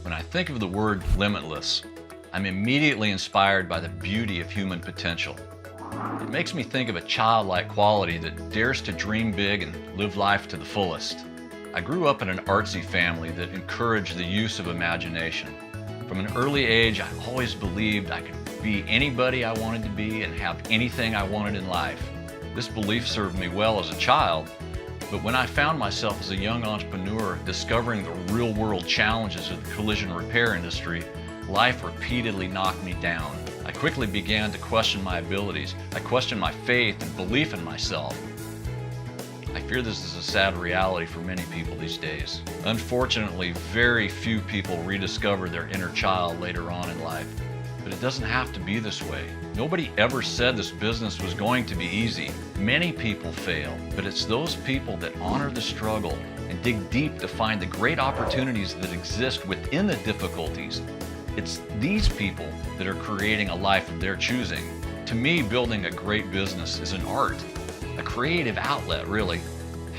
When I think of the word limitless, I'm immediately inspired by the beauty of human potential. It makes me think of a childlike quality that dares to dream big and live life to the fullest. I grew up in an artsy family that encouraged the use of imagination. From an early age, I always believed I could be anybody I wanted to be and have anything I wanted in life. This belief served me well as a child, but when I found myself as a young entrepreneur discovering the real-world challenges of the collision repair industry, life repeatedly knocked me down. I quickly began to question my abilities. I questioned my faith and belief in myself. I fear this is a sad reality for many people these days. Unfortunately, very few people rediscover their inner child later on in life. But it doesn't have to be this way. Nobody ever said this business was going to be easy. Many people fail, but it's those people that honor the struggle and dig deep to find the great opportunities that exist within the difficulties. It's these people that are creating a life of their choosing. To me, building a great business is an art, a creative outlet, really.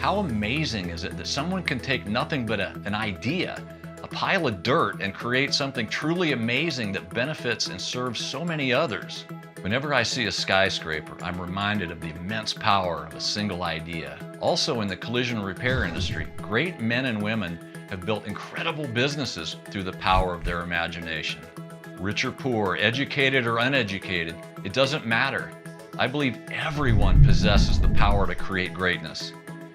How amazing is it that someone can take nothing but an idea, a pile of dirt, and create something truly amazing that benefits and serves so many others? Whenever I see a skyscraper, I'm reminded of the immense power of a single idea. Also in the collision repair industry, great men and women have built incredible businesses through the power of their imagination. Rich or poor, educated or uneducated, it doesn't matter. I believe everyone possesses the power to create greatness.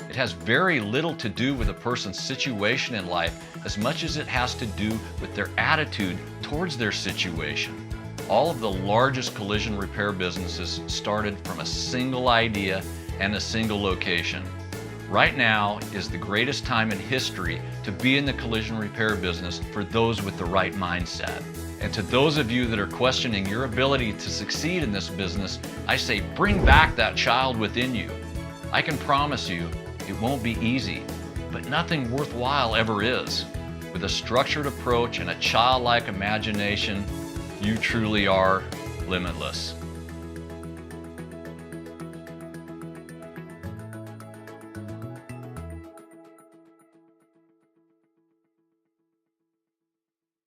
It has very little to do with a person's situation in life as much as it has to do with their attitude towards their situation. All of the largest collision repair businesses started from a single idea and a single location. Right now is the greatest time in history to be in the collision repair business for those with the right mindset. And to those of you that are questioning your ability to succeed in this business, I say bring back that child within you. I can promise you it won't be easy, but nothing worthwhile ever is. With a structured approach and a childlike imagination, you truly are limitless.